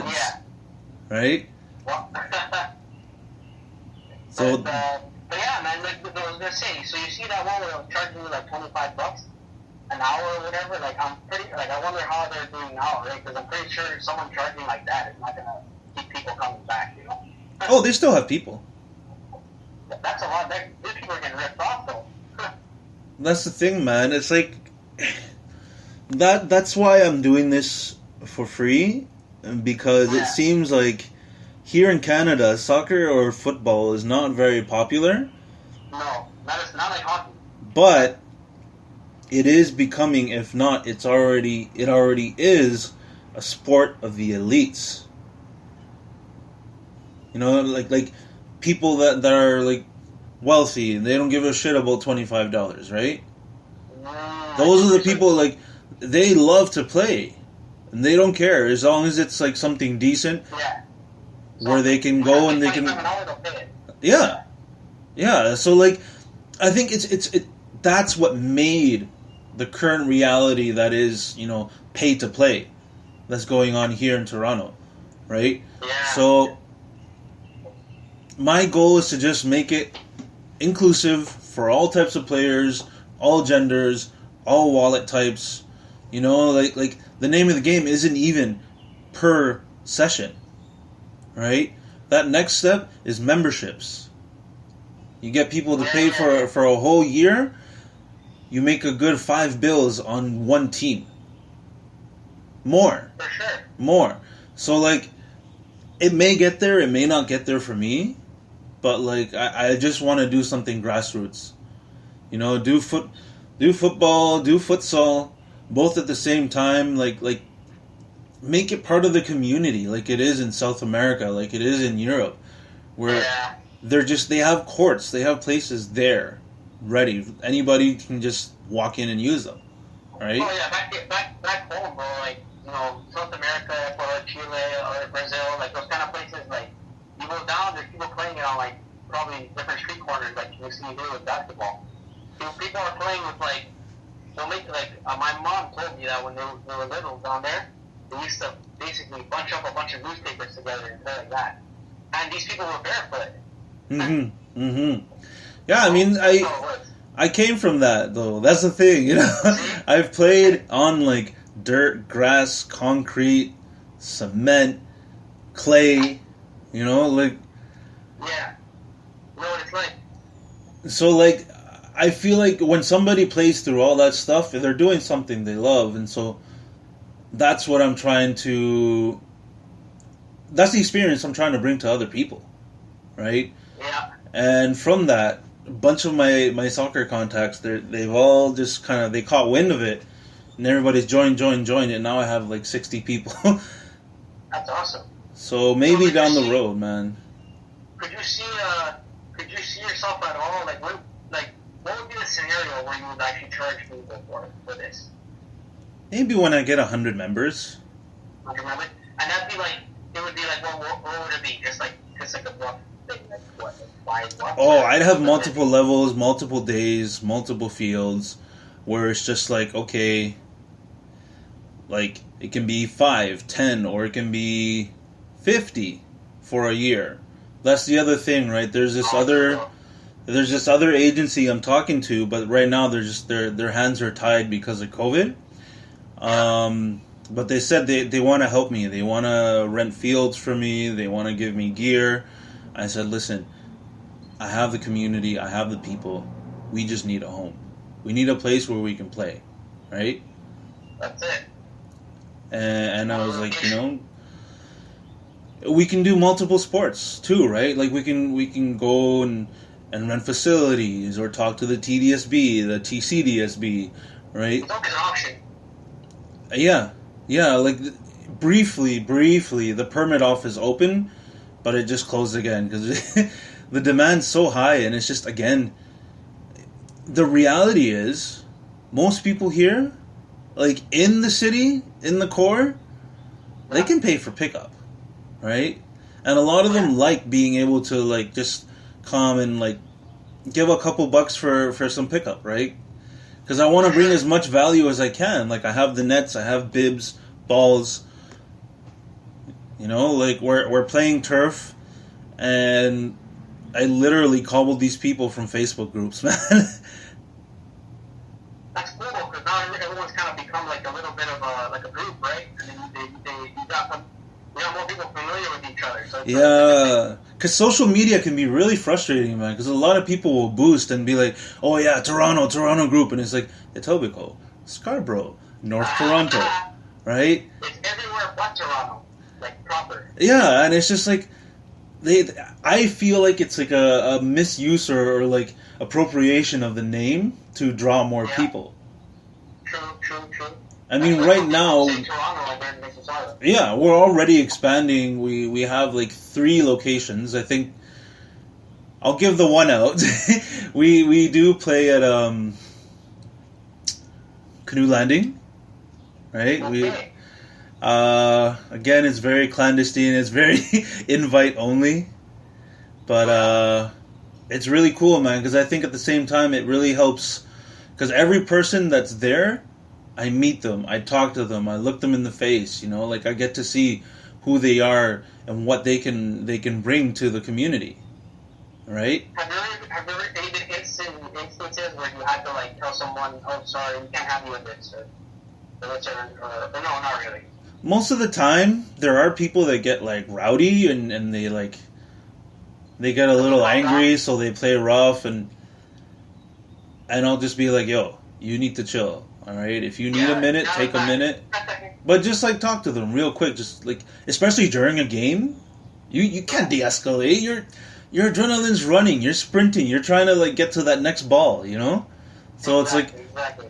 ads, right? Well, So, but yeah, man, like I was gonna say, so you see that one where they're charging you like $25 an hour or whatever? Like, I wonder how they're doing now, right? Because I'm pretty sure someone charging like that is not gonna keep people coming back, you know? oh, they still have people. That's a lot. These people are getting ripped off, though. That's the thing, man. It's like that's why I'm doing this for free, because it seems like here in Canada, soccer or football is not very popular. No, not like hockey. But it is becoming, if not, it already is a sport of the elites. You know, like people that are like wealthy and they don't give a shit about $25, right? Those are the people, like, they love to play and they don't care as long as it's like something decent. Where they can go and they can, yeah. So like, I think it's that's what made the current reality that is, you know, pay to play that's going on here in Toronto, right? Yeah. So my goal is to just make it inclusive for all types of players, all genders, all wallet types. You know, like the name of the game isn't even per session. Right? That next step is memberships. You get people to pay for a whole year, you make a good $5 on one team. More. For sure. More. So, like, it may get there, it may not get there for me, but, like, I just want to do something grassroots. You know, do football, do futsal, both at the same time, like make it part of the community like it is in South America, like it is in Europe, where they have courts, they have places there ready. Anybody can just walk in and use them, right? Oh yeah, back home, bro. Like, you know, South America, Ecuador, Chile, or Brazil, like those kind of places. Like, you go down, there's people playing it on like probably different street corners, like you see here with basketball. People are playing with like, they'll make like my mom told me that when they were little down there. They used to basically bunch up a bunch of newspapers together and play like that. And these people were barefoot. Yeah, I mean, I came from that, though. That's the thing, you know. I've played on, like, dirt, grass, concrete, cement, clay, you know, like... Yeah. You know what it's like. So, like, I feel like when somebody plays through all that stuff, they're doing something they love, and so... That's what I'm trying to... That's the experience I'm trying to bring to other people, right? Yeah. And from that, a bunch of my soccer contacts, they've all just kind of... They caught wind of it, and everybody's joined, and now I have like 60 people. That's awesome. So maybe down the road, man. Could you see yourself at all? Like, what would be the scenario where you would actually charge people for this? Maybe when I get 100 members. 100 members? And that'd be like, it would be like, what would it be? Just like a rough thing, like what? Oh, I'd have multiple levels, multiple days, multiple fields, where it's just like, okay, like, it can be 5, 10, or it can be 50 for a year. That's the other thing, right? There's this other agency I'm talking to, but right now their hands are tied because of COVID. But they said they want to help me. They want to rent fields for me. They want to give me gear. I said, listen, I have the community. I have the people. We just need a home. We need a place where we can play, right? That's it. And I was like, you know, we can do multiple sports too, right? Like we can go and rent facilities or talk to the TDSB, the TCDSB, right? It's an option. Yeah, like briefly, the permit office open, but it just closed again because the demand's so high, and it's just, again, the reality is, most people here, like in the city, in the core, they can pay for pickup, right? And a lot of them like being able to like just come and like give a couple bucks for some pickup, right? Because I want to bring as much value as I can. Like, I have the nets, I have bibs, balls, You know, like we're playing turf, and I literally cobbled these people from Facebook groups, man. That's cool because now everyone's kind of become like a little bit of a group, right? And then you got more people familiar with each other. So yeah, because social media can be really frustrating, man. Because a lot of people will boost and be like, "Oh yeah, Toronto group," and it's like Etobicoke, Scarborough, North Toronto, right? It's everywhere but Toronto, like proper. Yeah, and it's just like I feel like it's like a misuse or like appropriation of the name to draw more people. True. I mean, right now, Toronto, like they're in Mississauga. yeah, we're already expanding. We have like 3 locations. I think I'll give the one out. we do play at Canoe Landing, right? Okay. Again, it's very clandestine. It's very invite only, but it's really cool, man. Because I think at the same time it really helps. Because every person that's there, I meet them, I talk to them, I look them in the face. You know, like I get to see who they are and what they can bring to the community, right? Have there ever been instances where you had to like tell someone, "Oh, sorry, we can't have you in this," or no, not really. Most of the time, there are people that get like rowdy and they get a little angry, so they play rough, and I'll just be like, "Yo, you need to chill, all right? If you need a minute, take a minute." But just like talk to them real quick, just like especially during a game, you can't de-escalate. Your adrenaline's running, you're sprinting, you're trying to like get to that next ball, you know? So exactly.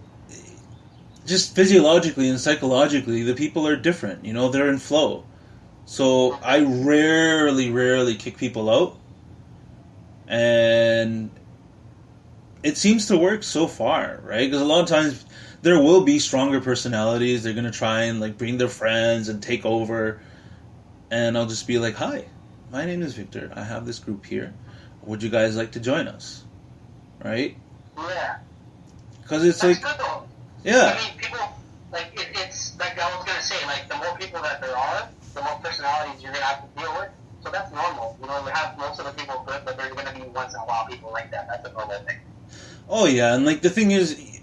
Just physiologically and psychologically, the people are different. You know, they're in flow. So I rarely kick people out. And it seems to work so far, right? Because a lot of times there will be stronger personalities. They're going to try and like bring their friends and take over. And I'll just be like, "Hi, my name is Victor. I have this group here. Would you guys like to join us?" Right? Yeah. Because it's That's like... good though. Yeah. I mean, people, like, it's like I was going to say, like, the more people that there are, the more personalities you're going to have to deal with. So that's normal. You know, we have most of the people good, but there's going to be once in a while people like that. That's a normal thing. Oh, yeah. And, like, the thing is,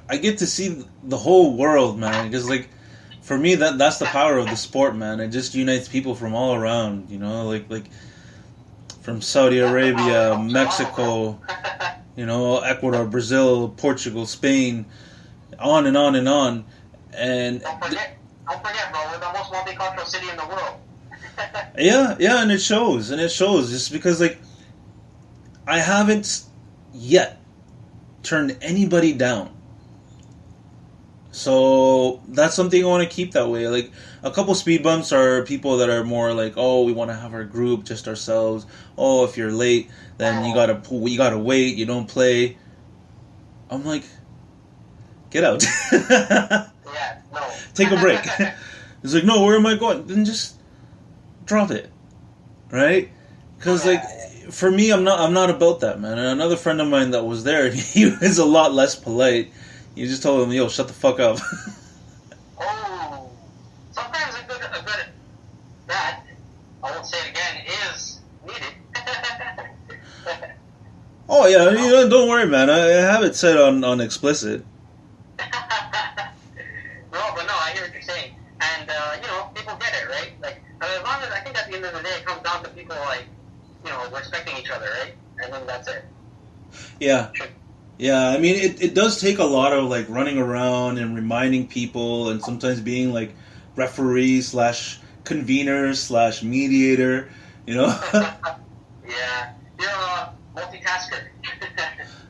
I get to see the whole world, man. Because, like, for me, that's the power of the sport, man. It just unites people from all around, you know? Like from Saudi Arabia, Mexico, you know, Ecuador, Brazil, Portugal, Spain... on and on and on, and don't forget, bro, we're the most multicultural city in the world. yeah, and it shows, just because like I haven't yet turned anybody down, so that's something I want to keep that way. Like a couple speed bumps are people that are more like, "Oh, we want to have our group just ourselves. Oh, if you're late, then you gotta wait. You don't play." I'm like, get out. Yeah, no. Take a break. He's like, "No, where am I going?" Then just drop it, right? Because like for me, I'm not about that, man. And another friend of mine that was there, he was a lot less polite. You just told him, "Yo, shut the fuck up." Oh, sometimes a good that, I won't say it again, is needed. Oh yeah, you know, don't worry, man. I have it set on explicit. I hear what you're saying. And, you know, people get it, right? Like, as long as, I think at the end of the day, it comes down to people, like, you know, respecting each other, right? And then that's it. Yeah. Yeah, I mean, it does take a lot of, like, running around and reminding people and sometimes being, like, referee / convener / mediator, you know? Yeah. You're a multitasker.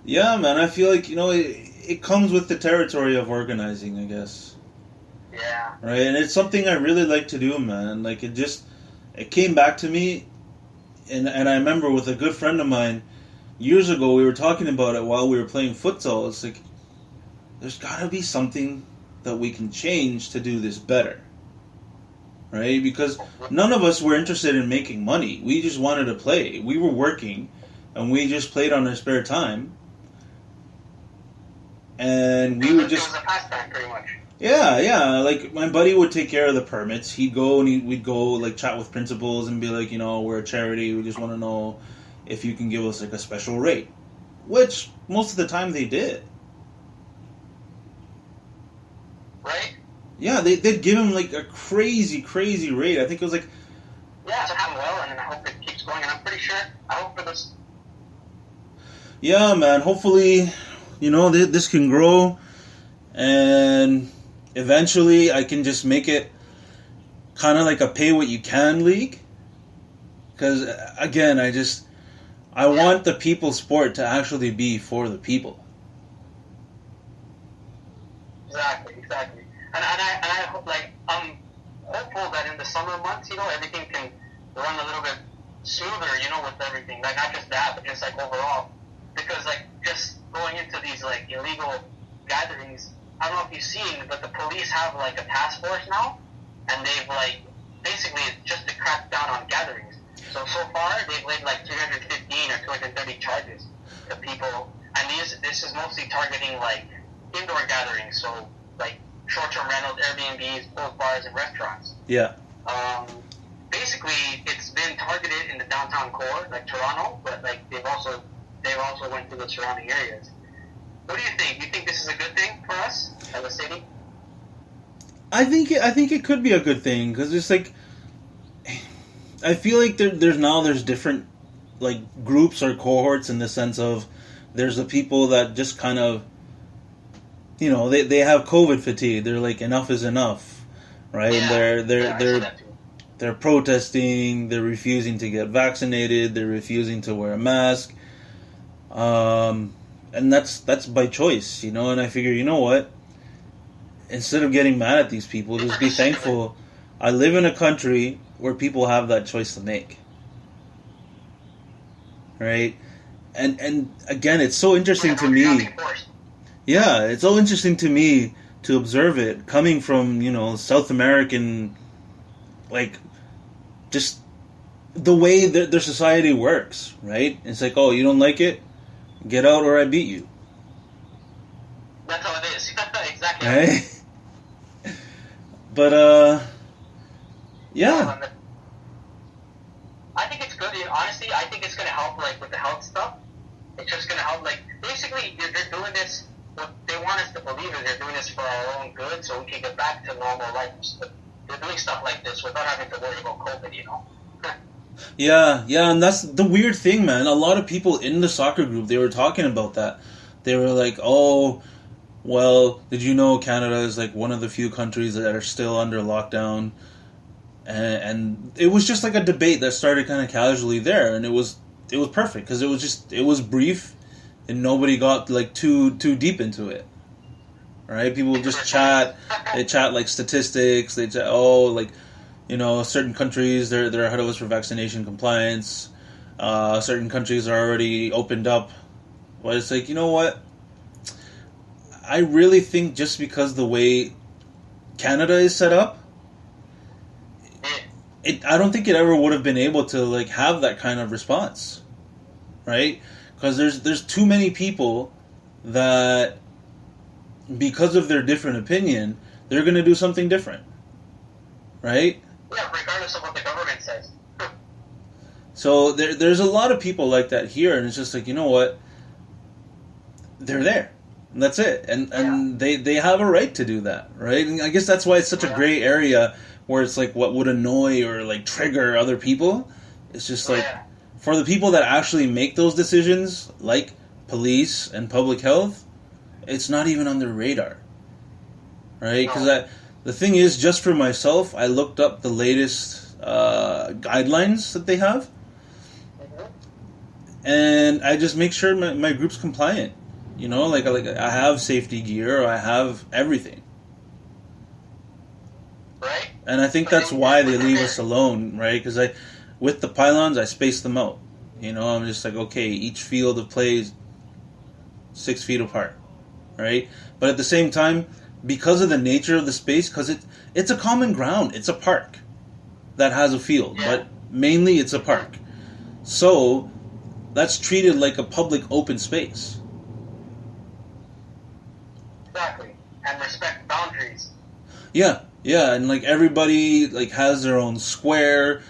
Yeah, man, I feel like, you know, it comes with the territory of organizing, I guess. Yeah. Right, and it's something I really like to do, man. Like, it came back to me, and I remember with a good friend of mine, years ago, we were talking about it while we were playing futsal. It's like, there's gotta be something that we can change to do this better. Right? Because none of us were interested in making money. We just wanted to play. We were working, and we just played on our spare time. And we would just... It was a pastime, pretty much. Yeah. Like my buddy would take care of the permits. He'd go and we'd go like chat with principals and be like, we're a charity. We just want to know if you can give us like a special rate, which most of the time they did. Right? Yeah, they'd give him like a crazy rate. I think it was like. Yeah, it's happened well, and I hope it keeps going. And I'm pretty sure. I hope for this. Yeah, man. Hopefully, this can grow, and eventually I can just make it kind of like a pay what you can league. Because again, I want the people sport to actually be for the people. Exactly. And I hope, I'm hopeful that in the summer months, everything can run a little bit smoother, with everything. Like, not just that, but just, overall. Because, just going into these, illegal gatherings, I don't know if you've seen, but the police have, a task force now, and they've, basically, it's just to crack down on gatherings. So far, they've laid, 315 or 230 charges to people, and this is mostly targeting, indoor gatherings, so, short-term rentals, Airbnbs, both bars, and restaurants. Yeah. Basically, it's been targeted in the downtown core, Toronto, but they've also went to the surrounding areas. What do you think? Do you think this is a good thing for us as a city? I think it could be a good thing because it's I feel like there's different groups or cohorts in the sense of there's the people that just kind of they have COVID fatigue. They're like enough is enough, right? Yeah. And they're protesting. They're refusing to get vaccinated. They're refusing to wear a mask. And that's by choice, And I figure, you know what? Instead of getting mad at these people, just be thankful. I live in a country where people have that choice to make, right? And again, it's so interesting to me. Yeah, it's so interesting to me to observe it coming from, South American, just the way their society works, right? It's like, oh, you don't like it? Get out or I beat you. That's how it is. Exactly. Right? But, yeah. I think it's good. Honestly, I think it's going to help, with the health stuff. It's just going to help, basically, they're doing this. What they want us to believe is they're doing this for our own good, so we can get back to normal life. But they're doing stuff like this without having to worry about COVID, Yeah, and that's the weird thing, man. A lot of people in the soccer group, they were talking about that. They were like, oh, well, did you know Canada is one of the few countries that are still under lockdown? And it was just a debate that started kind of casually there, and it was perfect because it was brief. And nobody got too deep into it, right? People just chat. They chat statistics. They chat, certain countries they're ahead of us for vaccination compliance. Certain countries are already opened up. But it's you know what? I really think just because the way Canada is set up, I don't think it ever would have been able to have that kind of response, right? Because there's too many people that, because of their different opinion, they're going to do something different, right? Yeah, regardless of what the government says. So there's a lot of people like that here, and it's just you know what? They're there. And that's it. And they have a right to do that, right? And I guess that's why it's such a gray area where it's what would annoy or trigger other people. It's just for the people that actually make those decisions, like police and public health, it's not even on their radar, right? Because the thing is, just for myself, I looked up the latest guidelines that they have, and I just make sure my group's compliant. I have safety gear, or I have everything. Right. And I think that's why they leave us alone, right? Because with the pylons, I space them out. I'm just okay, each field of play is 6 feet apart, right? But at the same time, because of the nature of the space, because it's a common ground, it's a park that has a field, but mainly it's a park. So that's treated like a public open space. Exactly. And respect boundaries. Yeah, yeah, and like everybody like has their own square.